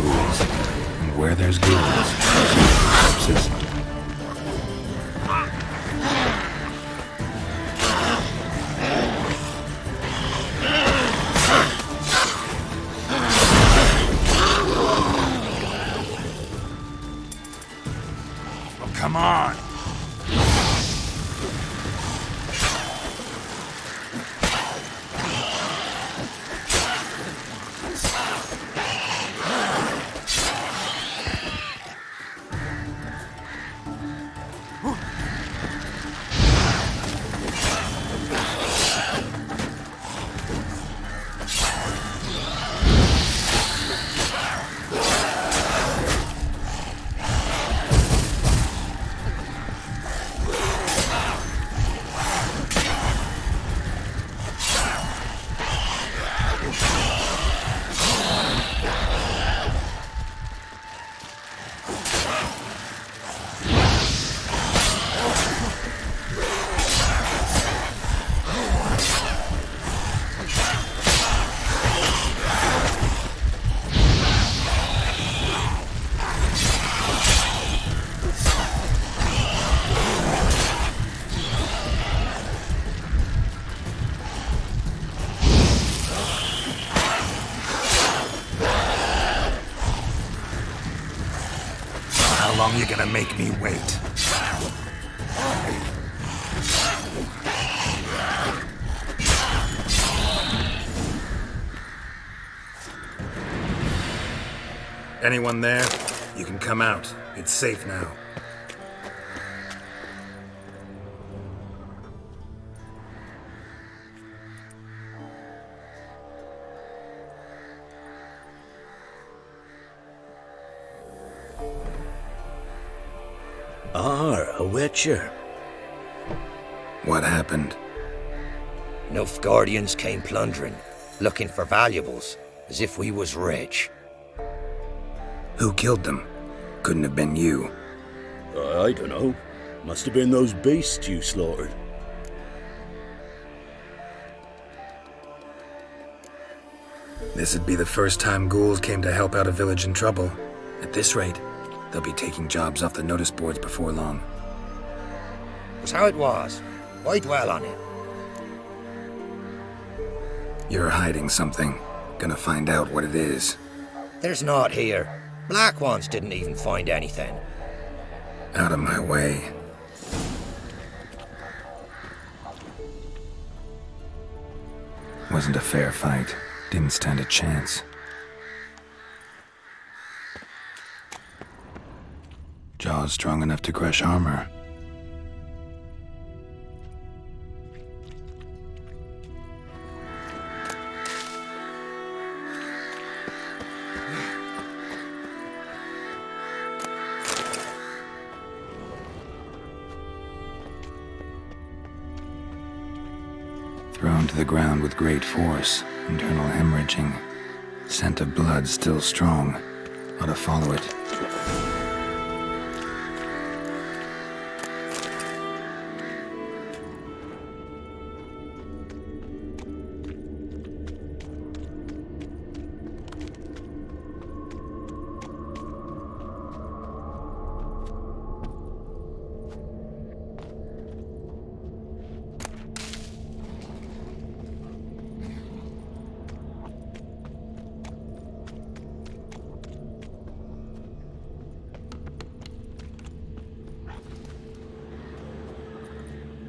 ghouls. And where there's ghouls, there's corpses. Oh, come on! How long you gonna make me wait? Anyone there? You can come out. It's safe now. A witcher. What happened? Nilfgaardians came plundering, looking for valuables, as if we was rich. Who killed them? Couldn't have been you. I don't know. Must have been those beasts you slaughtered. This'd be the first time ghouls came to help out a village in trouble. At this rate, they'll be taking jobs off the notice boards before long. Was how it was. Why dwell on it? You're hiding something. Gonna find out what it is. There's naught here. Black ones didn't even find anything. Out of my way. Wasn't a fair fight. Didn't stand a chance. Jaws strong enough to crush armor. Thrown to the ground with great force, internal hemorrhaging. Scent of blood still strong. Ought to follow it.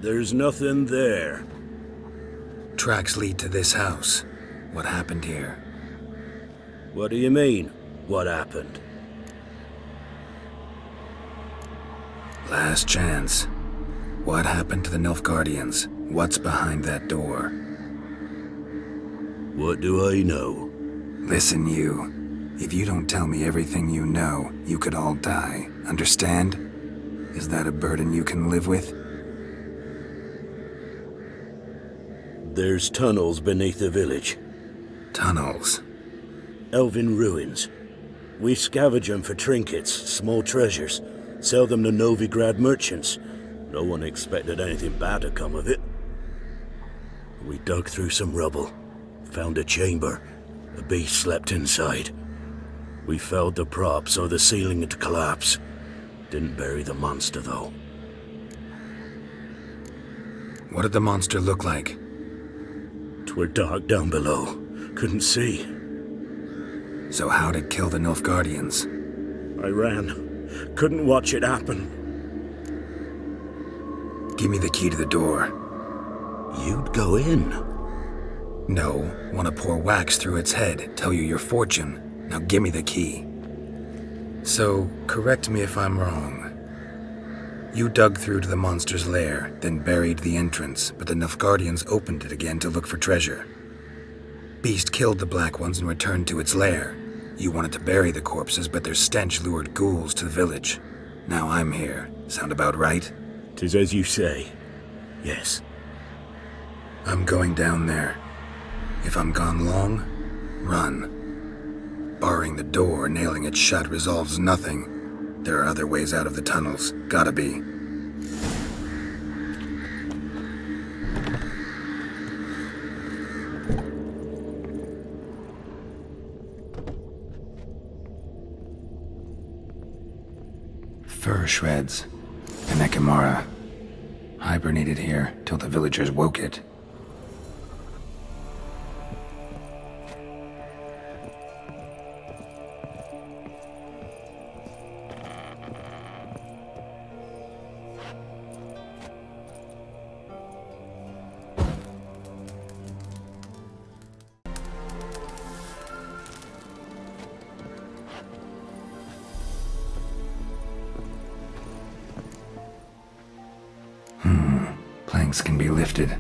There's nothing there. Tracks lead to this house. What happened here? What do you mean, what happened? Last chance. What happened to the Nilfgaardians? What's behind that door? What do I know? Listen, you. If you don't tell me everything you know, you could all die. Understand? Is that a burden you can live with? There's tunnels beneath the village. Tunnels? Elven ruins. We scavenge them for trinkets, small treasures. Sell them to Novigrad merchants. No one expected anything bad to come of it. We dug through some rubble. Found a chamber. A beast slept inside. We felled the prop so the ceiling had collapsed. Didn't bury the monster, though. What did the monster look like? 'Twere dark down below. Couldn't see. So how'd it kill the Nilfgaardians? I ran. Couldn't watch it happen. Give me the key to the door. You'd go in. No, want to pour wax through its head, tell you your fortune. Now give me the key. So, correct me if I'm wrong. You dug through to the monster's lair, then buried the entrance, but the Nilfgaardians opened it again to look for treasure. Beast killed the Black Ones and returned to its lair. You wanted to bury the corpses, but their stench lured ghouls to the village. Now I'm here. Sound about right? 'Tis as you say. Yes. I'm going down there. If I'm gone long, run. Barring the door, nailing it shut resolves nothing. There are other ways out of the tunnels. Gotta be. Fur shreds. An Ekimara. Hibernated here till the villagers woke it. Planks can be lifted.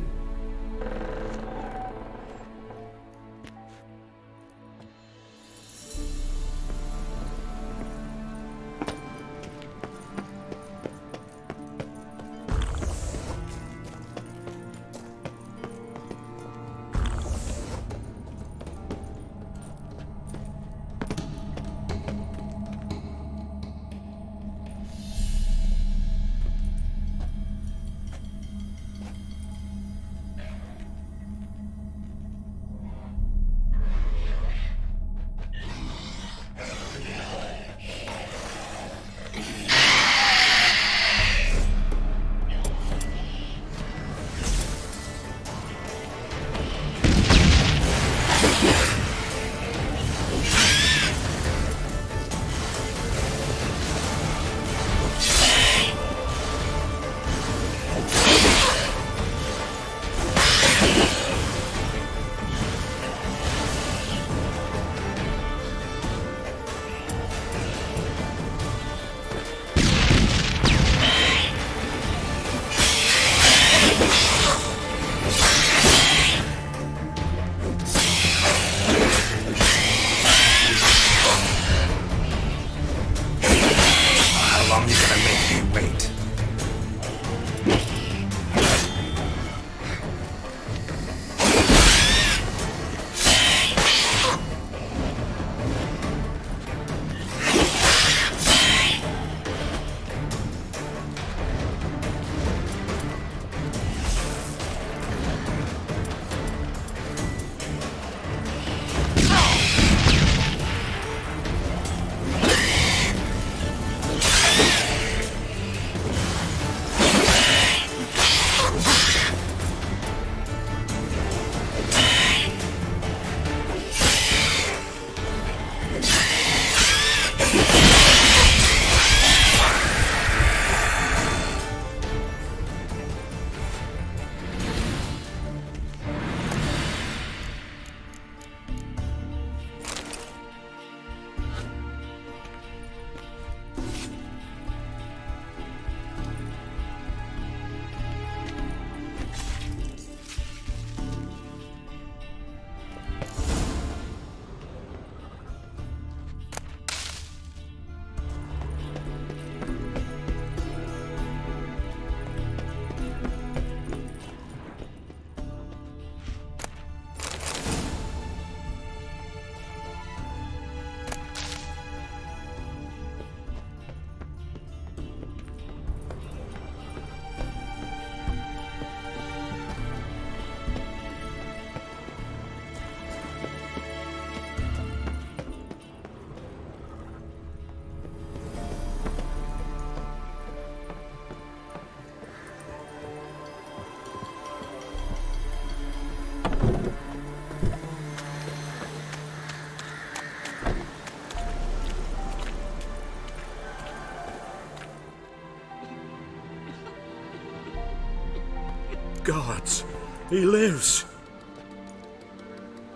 gods! He lives!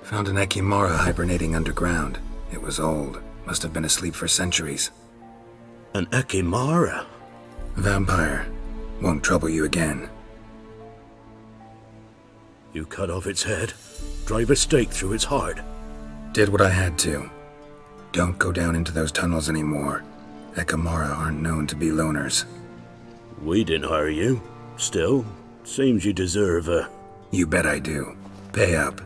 Found an Ekimara hibernating underground. It was old. Must have been asleep for centuries. An Ekimara? Vampire. Won't trouble you again. You cut off its head, drive a stake through its heart. Did what I had to. Don't go down into those tunnels anymore. Ekimara aren't known to be loners. We didn't hire you. Still, seems you deserve a... You bet I do. Pay up.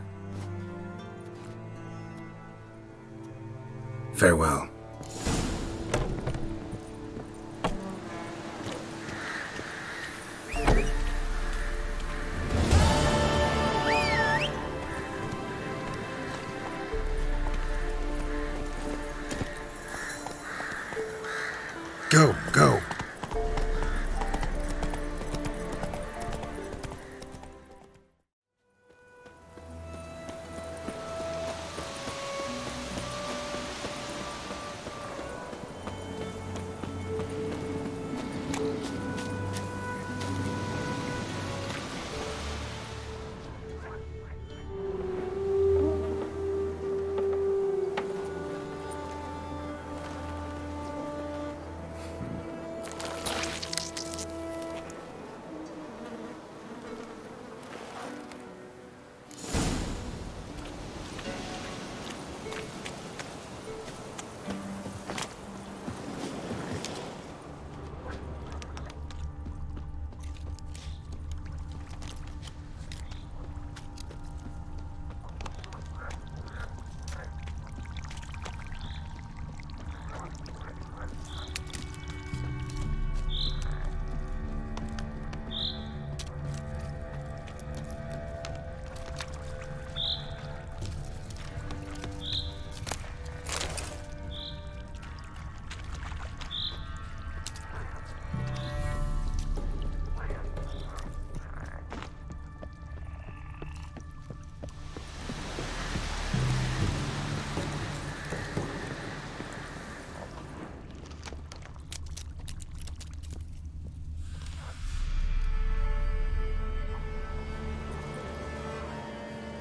Farewell. Go, go.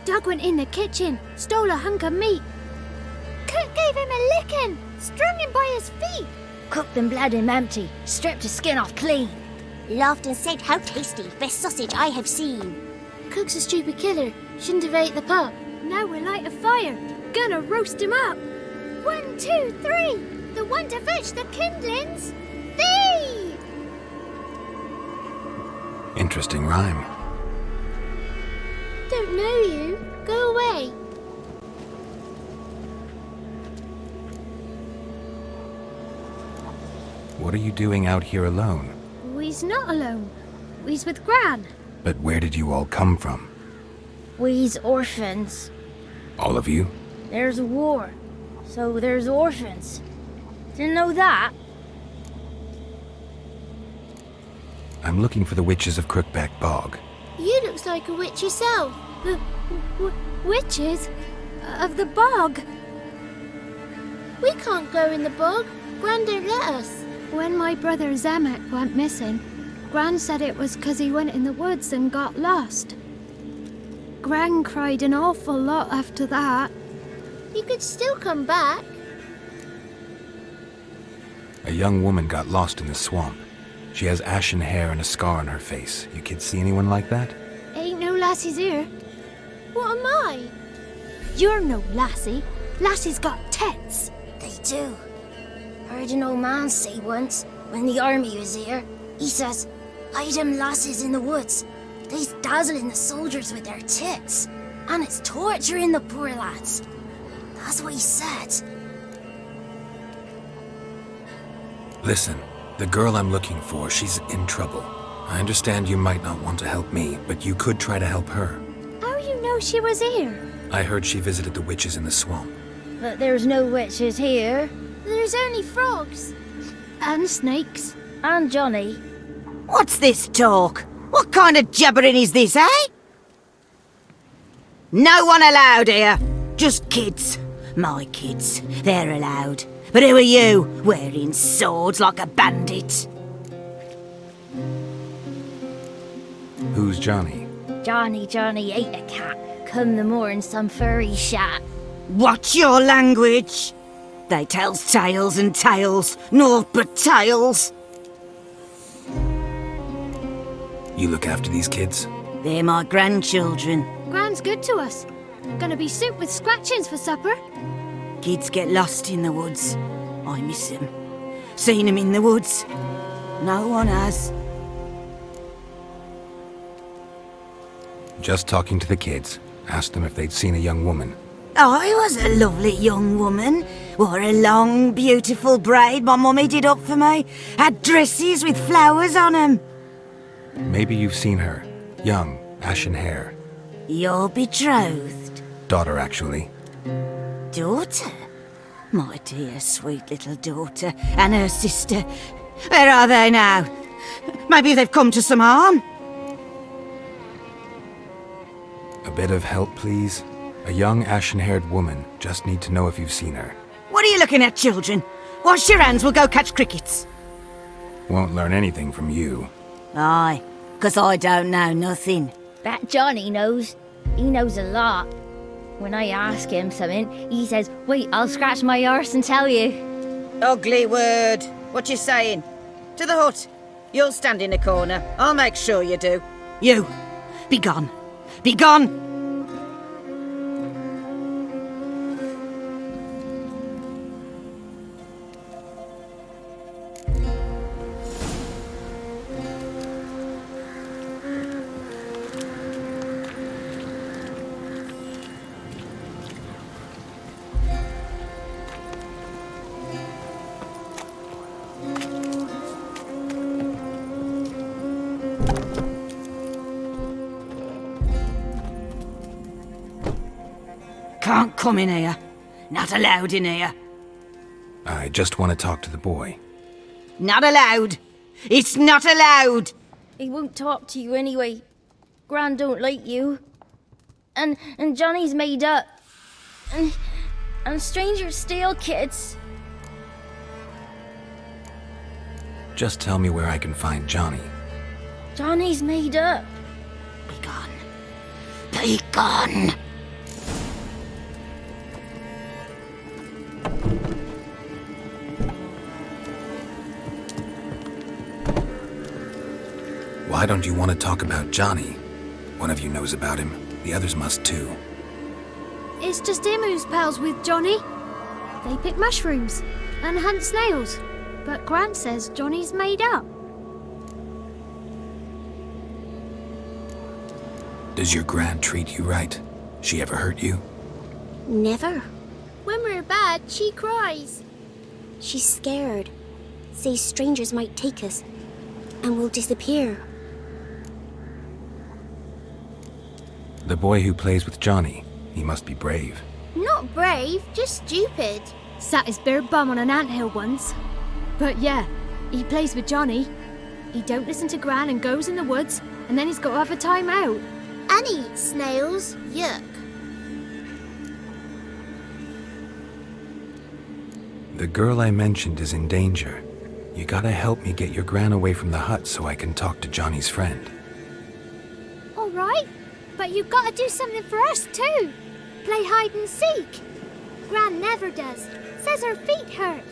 Doug went in the kitchen, stole a hunk of meat. Cook gave him a licking, strung him by his feet. Cooked and bled him empty, stripped his skin off clean. Laughed and said, "How tasty, best sausage I have seen." Cook's a stupid killer, shouldn't have ate the pup. Now we'll light a fire, gonna roast him up. 1, 2, 3, the one to fetch the kindlings. Thee! Interesting rhyme. Don't know you. Go away. What are you doing out here alone? We's not alone. We's with Gran. But where did you all come from? We's orphans. All of you? There's a war, so there's orphans. Didn't know that? I'm looking for the witches of Crookback Bog. You looks like a witch yourself. Witches? Of the bog? We can't go in the bog. Gran don't let us. When my brother Zamek went missing, Gran said it was 'cause he went in the woods and got lost. Gran cried an awful lot after that. You could still come back. A young woman got lost in the swamp. She has ashen hair and a scar on her face. You kids see anyone like that? Ain't no lassies here. What am I? You're no lassie. Lassie's got tits. They do. Heard an old man say once, when the army was here, he says, "Hide them lasses in the woods. They's dazzling the soldiers with their tits, and it's torturing the poor lads." That's what he said. Listen, the girl I'm looking for, she's in trouble. I understand you might not want to help me, but you could try to help her. How you know she was here? I heard she visited the witches in the swamp. But there's no witches here. There's only frogs. And snakes. And Johnny. What's this talk? What kind of jabbering is this, eh? No one allowed here. Just kids. My kids. They're allowed. But who are you, wearing swords like a bandit? Who's Johnny? Johnny ate a cat. Come the morn some furry shat. Watch your language. They tells tales and tales, naught but tales. You look after these kids? They're my grandchildren. Gran's good to us. Gonna be soup with scratchings for supper. Kids get lost in the woods. I miss them. Seen them in the woods. No one has. Just talking to the kids. Asked them if they'd seen a young woman. I was a lovely young woman. Wore a long, beautiful braid my mummy did up for me. Had dresses with flowers on 'em. Maybe you've seen her. Young, ashen hair. Your betrothed? Daughter, actually. Daughter? My dear, sweet little daughter. And her sister. Where are they now? Maybe they've come to some harm? A bit of help, please? A young, ashen-haired woman. Just need to know if you've seen her. What are you looking at, children? Wash your hands, we'll go catch crickets. Won't learn anything from you. Aye, 'cause I don't know nothing. That Johnny knows. He knows a lot. When I ask him something, he says, wait, I'll scratch my arse and tell you. Ugly word. What you saying? To the hut. You'll stand in a corner. I'll make sure you do. You, be gone. Be gone! Can't come in here. Not allowed in here. I just want to talk to the boy. Not allowed. It's not allowed. He won't talk to you anyway. Gran don't like you. And Johnny's made up. And strangers steal kids. Just tell me where I can find Johnny. Johnny's made up. Be gone. Be gone. Why don't you want to talk about Johnny? One of you knows about him. The others must too. It's just him who's pals with Johnny. They pick mushrooms and hunt snails. But Gran says Johnny's made up. Does your Gran treat you right? She ever hurt you? Never. When we're bad, she cries. She's scared. Says strangers might take us. And we'll disappear. The boy who plays with Johnny, he must be brave. Not brave, just stupid. Sat his bare bum on an anthill once. But yeah, he plays with Johnny. He don't listen to Gran and goes in the woods, and then he's got to have a time out. And he eats snails. Yuck. The girl I mentioned is in danger. You gotta help me get your Gran away from the hut so I can talk to Johnny's friend. All right, but you've got to do something for us too. Play hide and seek. Gran never does. Says her feet hurt.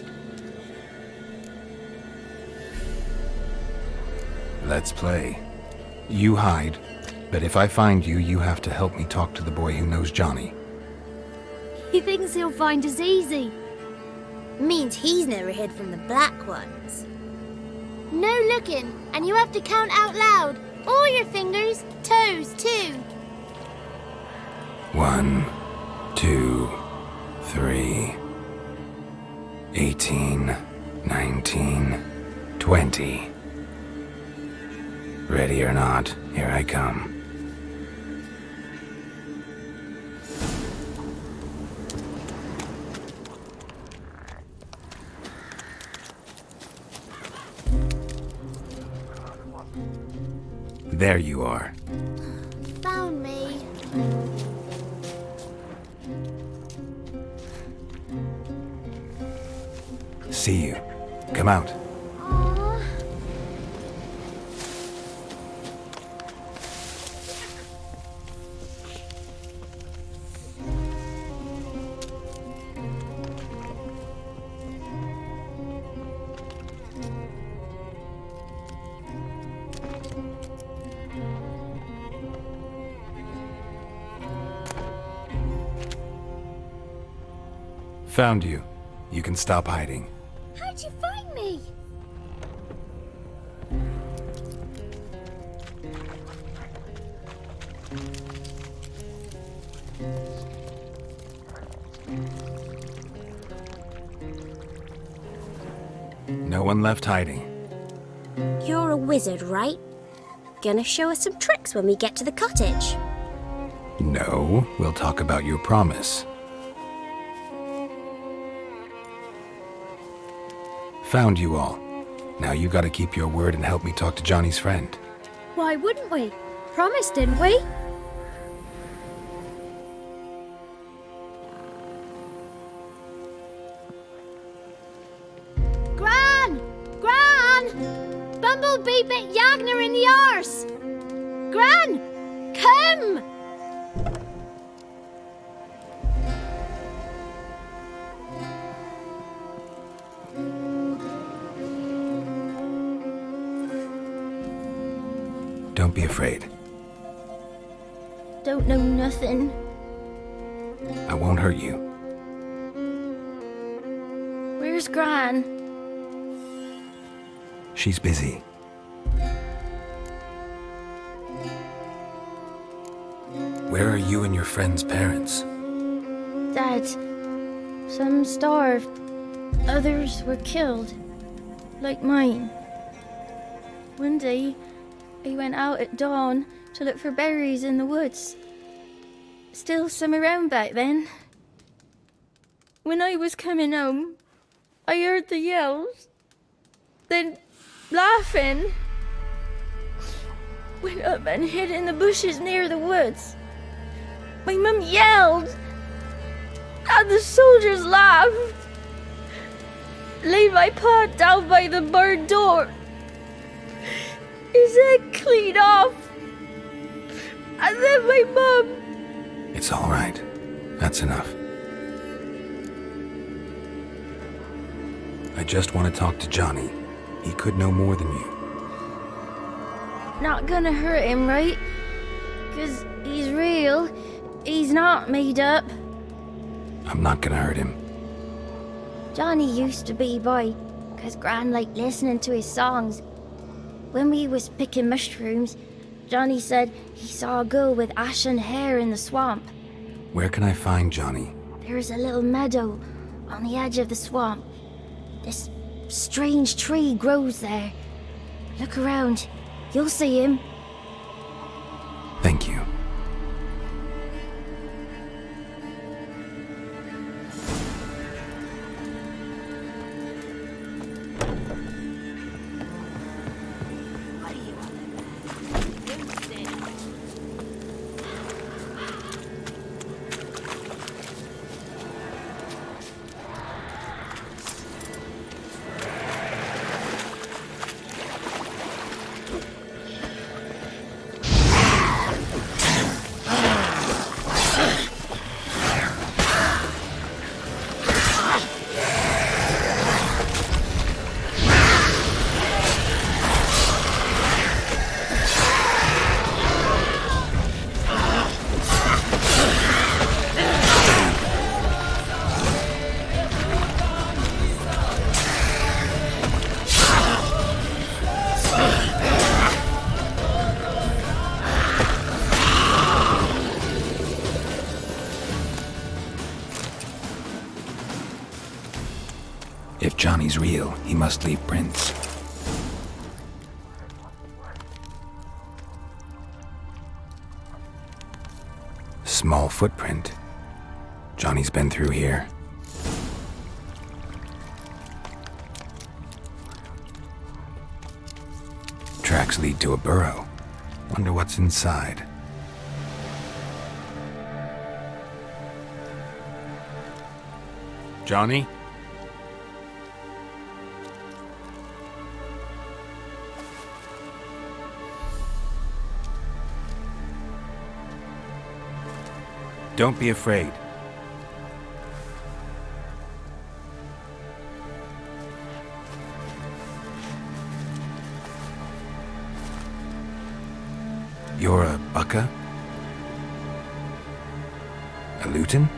Let's play. You hide, but if I find you, you have to help me talk to the boy who knows Johnny. He thinks he'll find us easy. Means he's never hid from the black ones. No looking, and you have to count out loud. All your fingers, toes too. 1, 2, 3, 18, 19, 20. Ready or not, here I come. There you are. Found me. See you. Come out. Aww. Found you. You can stop hiding. How'd you find me? No one left hiding. You're a wizard, right? Gonna show us some tricks when we get to the cottage. No, we'll talk about your promise. Found you all. Now you gotta keep your word and help me talk to Johnny's friend. Why wouldn't we? Promised, didn't we? Gran! Gran! Bumblebee bit Yagner in the arse! Gran! Come! Don't be afraid. Don't know nothing. I won't hurt you. Where's Gran? She's busy. Where are you and your friend's parents? Dad. Some starved. Others were killed. Like mine. One day, I went out at dawn to look for berries in the woods. Still some around back then. When I was coming home, I heard the yells. Then, laughing, went up and hid in the bushes near the woods. My mum yelled, and the soldiers laughed. Laid my pa down by the barn door. His head clean off. And then my mum. It's all right. That's enough. I just want to talk to Johnny. He could know more than you. Not gonna hurt him, right? 'Cause he's real. He's not made up. I'm not gonna hurt him. Johnny used to be boy, 'cause Gran liked listening to his songs. When we was picking mushrooms, Johnny said he saw a girl with ashen hair in the swamp. Where can I find Johnny? There's a little meadow on the edge of the swamp. This strange tree grows there. Look around. You'll see him. Thank you. If Johnny's real, he must leave prints. Small footprint. Johnny's been through here. Tracks lead to a burrow. Wonder what's inside. Johnny? Don't be afraid. You're a bucka? A lutin?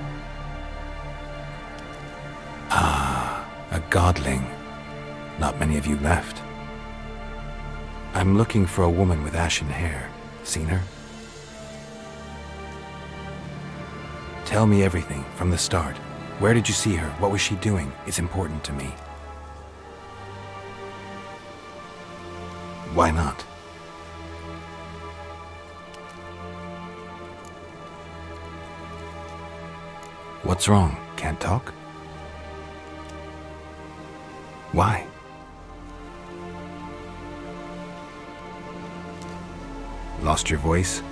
Godling. Not many of you left. I'm looking for a woman with ashen hair. Seen her? Tell me everything from the start. Where did you see her? What was she doing? It's important to me. Why not? What's wrong? Can't talk? Why? Lost your voice?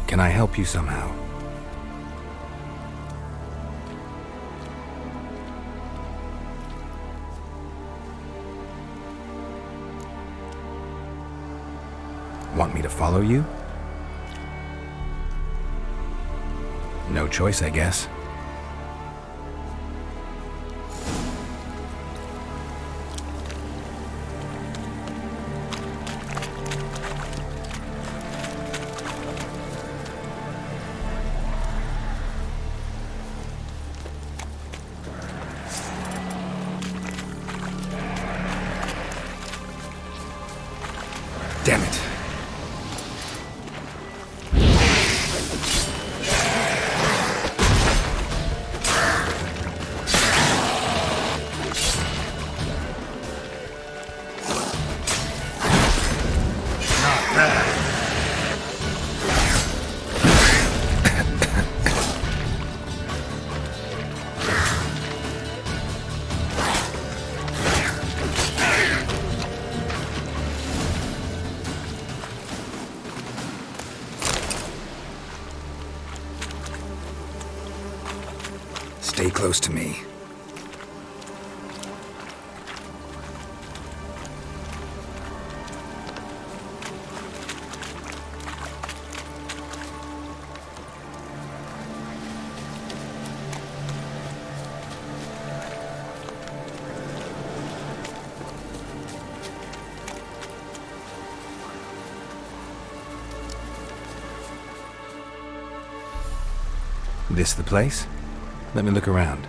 Can I help you somehow? Want me to follow you? No choice, I guess. Damn it. Stay close to me. This the place? Let me look around.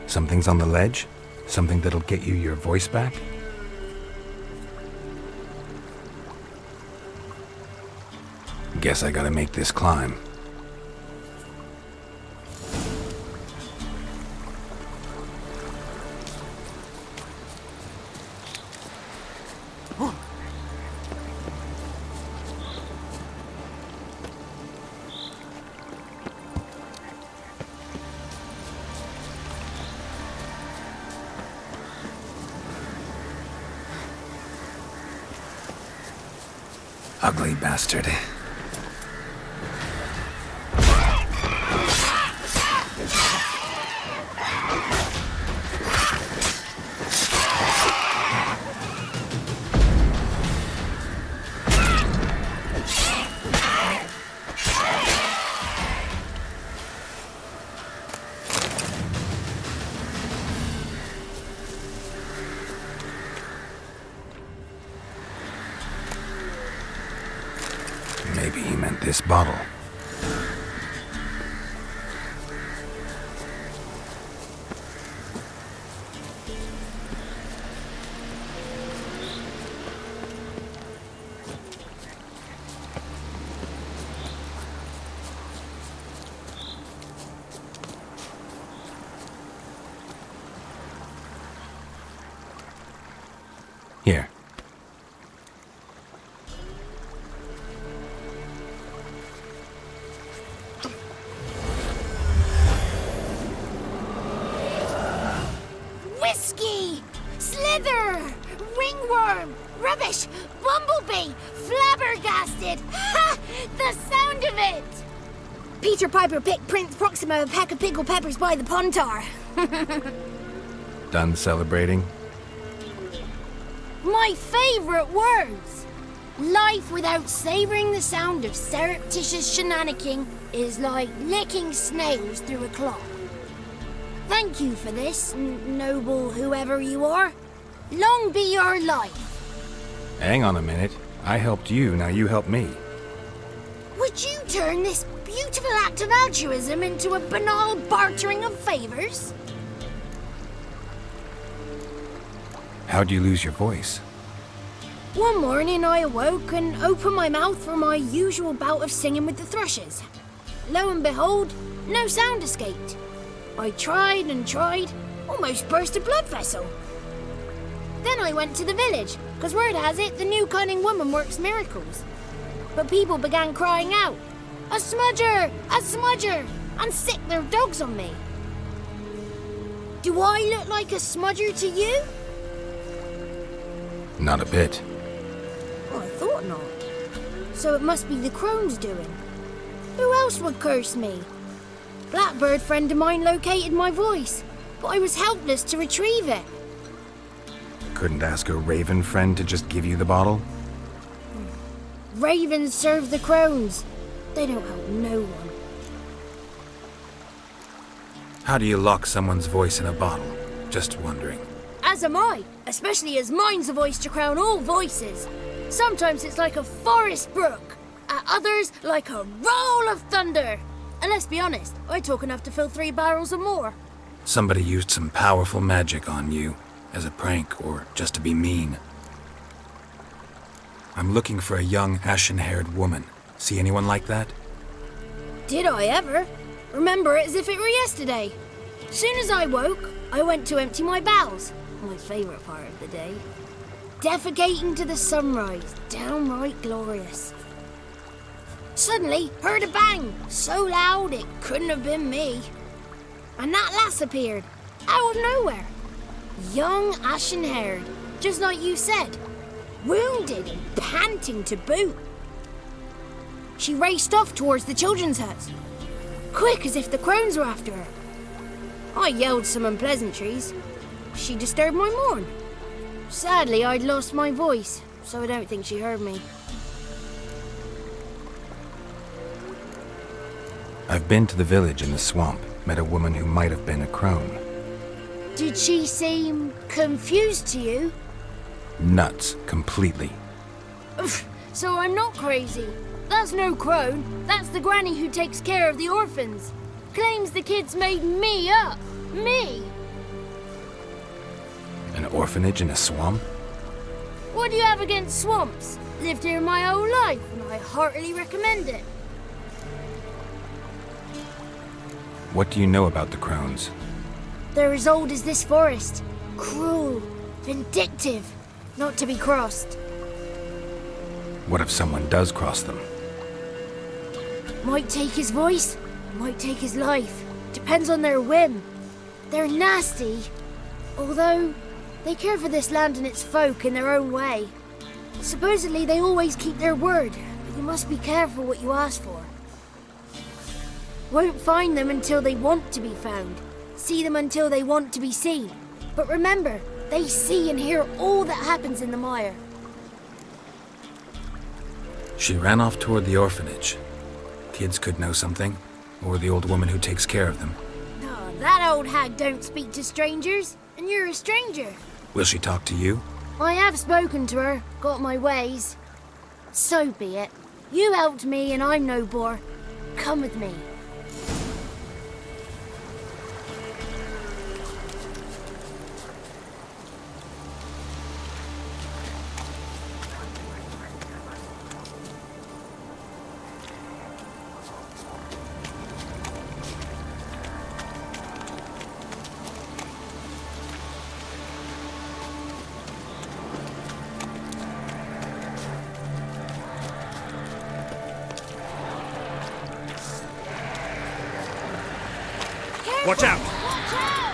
Something's on the ledge? Something that'll get you your voice back? Guess I gotta make this climb. Ugly bastard. Maybe he meant this bottle. Here. Whiskey! Slither! Ringworm! Rubbish! Bumblebee! Flabbergasted! Ha! The sound of it! Peter Piper picked Prince Proxima a pack of pickled peppers by the Pontar. Done celebrating? My favourite words! Life without savouring the sound of surreptitious shenanigans is like licking snails through a cloth. Thank you for this, noble whoever you are. Long be your life. Hang on a minute. I helped you, now you help me. Would you turn this beautiful act of altruism into a banal bartering of favors? How'd you lose your voice? One morning I awoke and opened my mouth for my usual bout of singing with the thrushes. Lo and behold, no sound escaped. I tried and tried, almost burst a blood vessel. Then I went to the village, because word has it the new cunning woman works miracles. But people began crying out, "A smudger! A smudger!" and sicked their dogs on me. Do I look like a smudger to you? Not a bit. Well, I thought not. So it must be the crone's doing. Who else would curse me? Blackbird friend of mine located my voice, but I was helpless to retrieve it. Couldn't ask a raven friend to just give you the bottle? Ravens serve the crones. They don't help no one. How do you lock someone's voice in a bottle? Just wondering. As am I, especially as mine's a voice to crown all voices. Sometimes it's like a forest brook, at others like a roll of thunder. And let's be honest, I talk enough to fill 3 barrels or more. Somebody used some powerful magic on you, as a prank or just to be mean. I'm looking for a young, ashen-haired woman. See anyone like that? Did I ever? Remember it as if it were yesterday. Soon as I woke, I went to empty my bowels. My favourite part of the day. Defecating to the sunrise, downright glorious. Suddenly, heard a bang, so loud it couldn't have been me. And that lass appeared, out of nowhere. Young, ashen-haired, just like you said. Wounded and panting to boot. She raced off towards the children's huts, quick as if the crones were after her. I yelled some unpleasantries. She disturbed my morn. Sadly, I'd lost my voice, so I don't think she heard me. I've been to the village in the swamp, met a woman who might have been a crone. Did she seem confused to you? Nuts, completely. So I'm not crazy. That's no crone. That's the granny who takes care of the orphans. Claims the kids made me up. Me! An orphanage in a swamp? What do you have against swamps? Lived here my whole life, and I heartily recommend it. What do you know about the crones? They're as old as this forest. Cruel, vindictive, not to be crossed. What if someone does cross them? Might take his voice, might take his life. Depends on their whim. They're nasty, although they care for this land and its folk in their own way. Supposedly they always keep their word, but you must be careful what you ask for. Won't find them until they want to be found. See them until they want to be seen. But remember, they see and hear all that happens in the mire. She ran off toward the orphanage. Kids could know something, or the old woman who takes care of them. No, that old hag don't speak to strangers, and you're a stranger. Will she talk to you? I have spoken to her, got my ways. So be it. You helped me and I'm no bore. Come with me. Watch out! Watch out!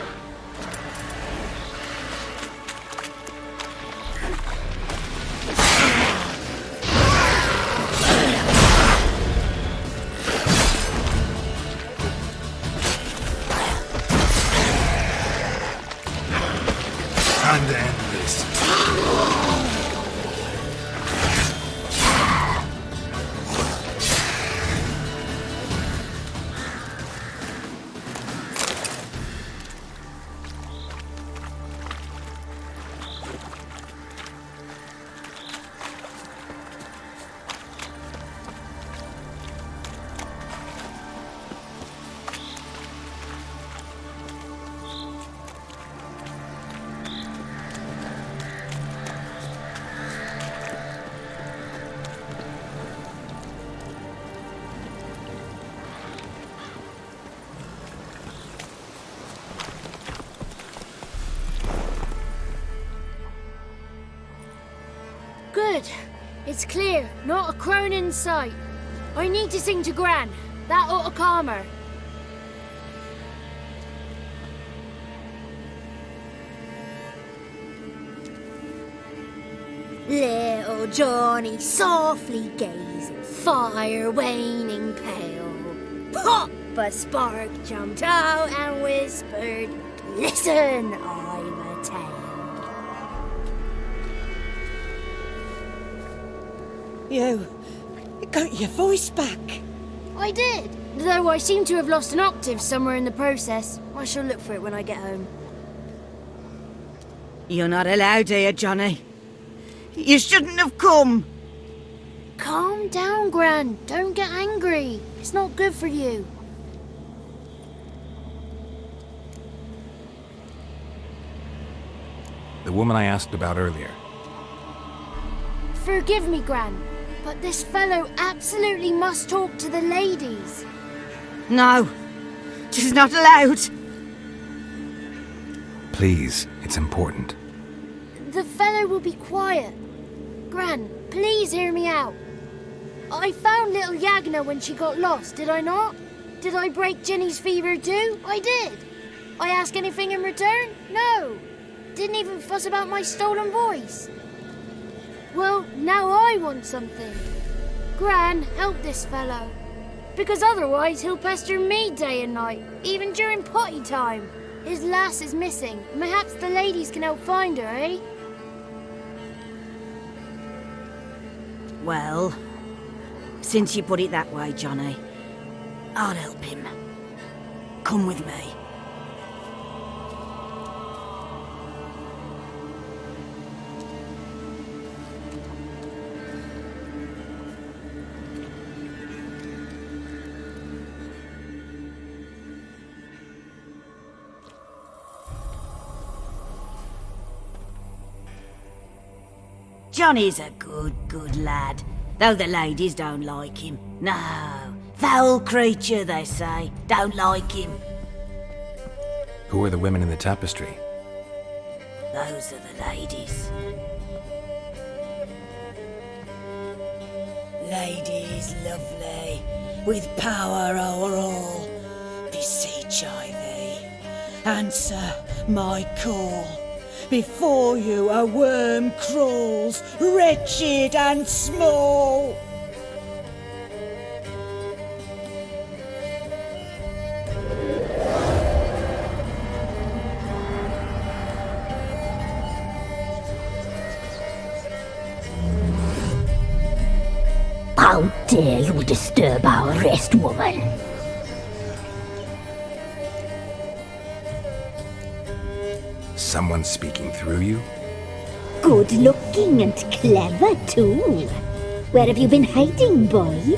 Time to end this. It's clear, not a crone in sight. I need to sing to Gran. That ought to calm her. Little Johnny softly gazing, fire waning pale. Pop! A spark jumped out and whispered, "Listen, I'm a tale." You got your voice back. I did, though I seem to have lost an octave somewhere in the process. I shall look for it when I get home. You're not allowed here, Johnny. You shouldn't have come. Calm down, Gran. Don't get angry. It's not good for you. The woman I asked about earlier. Forgive me, Gran, but this fellow absolutely must talk to the ladies. No, she's not allowed. Please, it's important. The fellow will be quiet. Gran, please hear me out. I found little Yagna when she got lost, did I not? Did I break Jenny's fever too? I did. I ask anything in return? No. Didn't even fuss about my stolen voice. Well, now I want something. Gran, help this fellow. Because otherwise he'll pester me day and night, even during potty time. His lass is missing. Perhaps the ladies can help find her, eh? Well, since you put it that way, Johnny, I'll help him. Come with me. Johnny's a good lad, though the ladies don't like him. No, foul creature, they say. Don't like him. Who are the women in the tapestry? Those are the ladies. Ladies lovely, with power o'er all. Beseech I thee, answer my call. Before you a worm crawls, wretched and small. How dare you disturb our rest, woman? Someone speaking through you? Good looking and clever, too. Where have you been hiding, boy?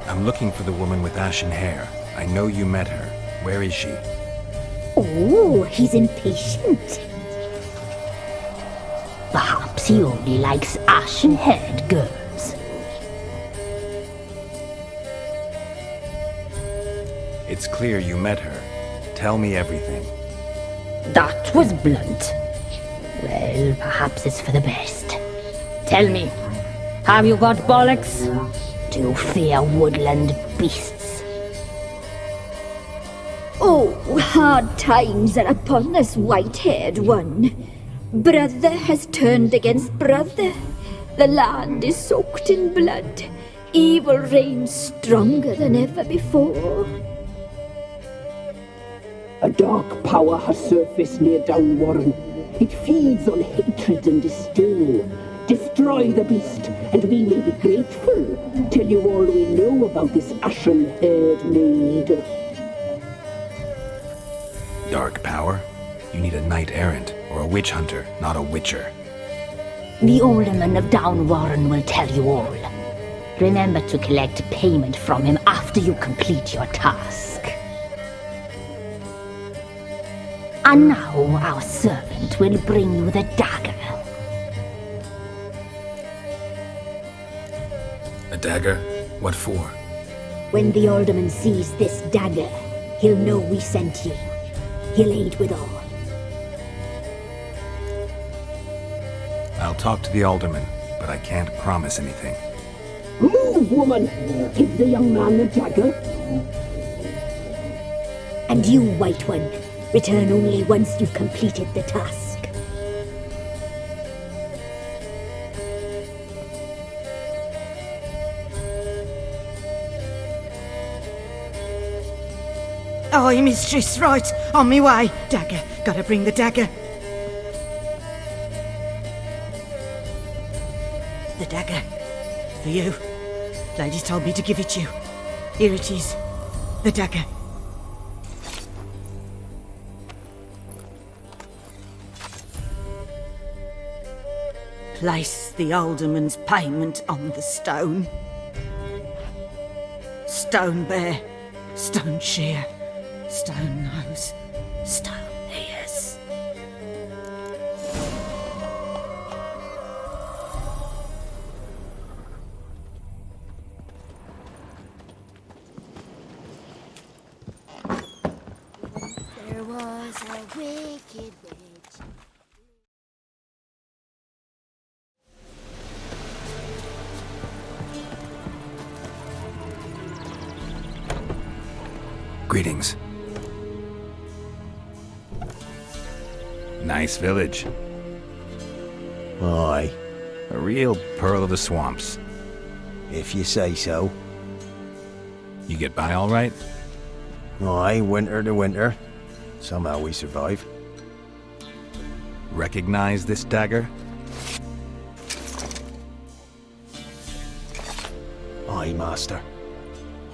I'm looking for the woman with ashen hair. I know you met her. Where is she? Oh, he's impatient. Perhaps he only likes ashen-haired girls. It's clear you met her. Tell me everything. That was blunt. Well, perhaps it's for the best. Tell me, have you got bollocks? Do you fear woodland beasts? Oh, hard times are upon us, white-haired one. Brother has turned against brother. The land is soaked in blood. Evil reigns stronger than ever before. A dark power has surfaced near Downwarren. It feeds on hatred and disdain. Destroy the beast, and we may be grateful. Tell you all we know about this ashen-haired maid. Dark power? You need a knight-errant or a witch hunter, not a witcher. The alderman of Downwarren will tell you all. Remember to collect payment from him after you complete your task. And now our servant will bring you the dagger. A dagger? What for? When the alderman sees this dagger, he'll know we sent you. He'll aid with all. I'll talk to the alderman, but I can't promise anything. Move, woman! Give the young man the dagger. And you, White One, return only once you've completed the task. Aye, mistress, right. On me way. Dagger. Gotta bring the dagger. The dagger. For you. Ladies told me to give it you. Here it is. The dagger. Place the alderman's payment on the stone. Stone bear. Stone shear. Stone nose, stone ears. There was a wicked witch. Greetings. Nice village. Aye. A real pearl of the swamps. If you say so. You get by all right? Aye, winter to winter. Somehow we survive. Recognize this dagger? Aye, master.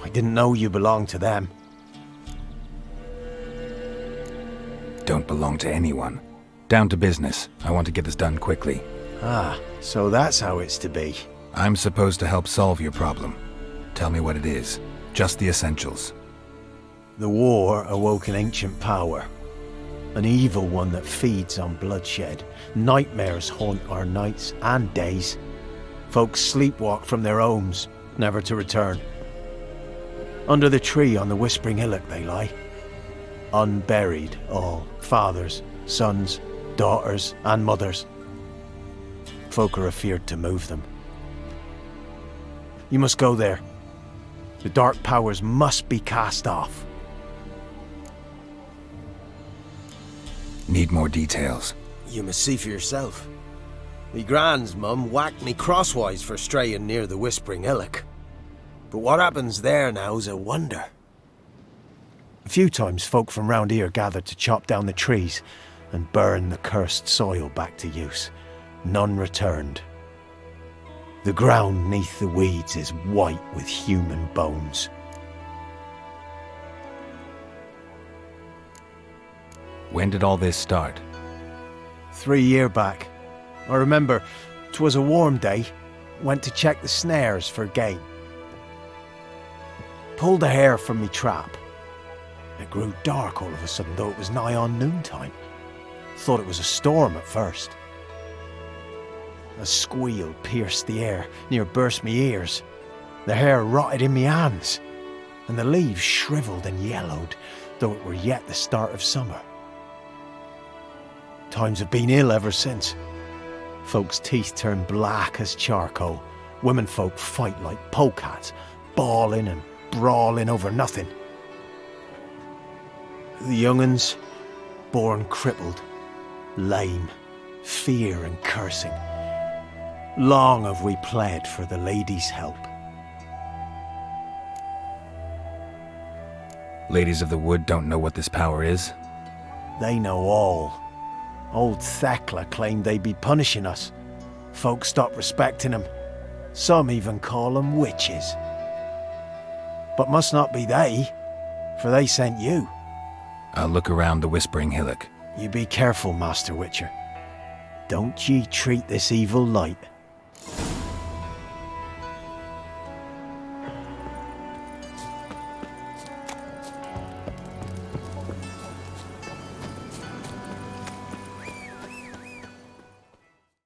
I didn't know you belonged to them. Don't belong to anyone. Down to business. I want to get this done quickly. Ah, so that's how it's to be. I'm supposed to help solve your problem. Tell me what it is. Just the essentials. The war awoke an ancient power. An evil one that feeds on bloodshed. Nightmares haunt our nights and days. Folks sleepwalk from their homes, never to return. Under the tree on the Whispering Hillock they lie. Unburied all, fathers, sons, daughters and mothers. Folk are afeard to move them. You must go there. The dark powers must be cast off. Need more details. You must see for yourself. Me grand's mum whacked me crosswise for straying near the Whispering Hillock. But what happens there now's a wonder. A few times folk from round here gathered to chop down the trees and burn the cursed soil back to use. None returned. The ground neath the weeds is white with human bones. When did all this start? 3 year back. I remember 'twas a warm day. Went to check the snares for game. Pulled a hare from me trap. It grew dark all of a sudden, though it was nigh on noontime. Thought it was a storm at first. A squeal pierced the air, near burst me ears. The hair rotted in me hands, and the leaves shriveled and yellowed, though it were yet the start of summer. Times have been ill ever since. Folks' teeth turn black as charcoal. Women folk fight like polecats, bawling and brawling over nothing. The young'uns, born crippled, lame, fear and cursing. Long have we pled for the lady's help. Ladies of the Wood don't know what this power is? They know all. Old Thekla claimed they'd be punishing us. Folks stopped respecting them. Some even call them witches. But must not be they, for they sent you. I'll look around the Whispering Hillock. You be careful, Master Witcher. Don't ye treat this evil light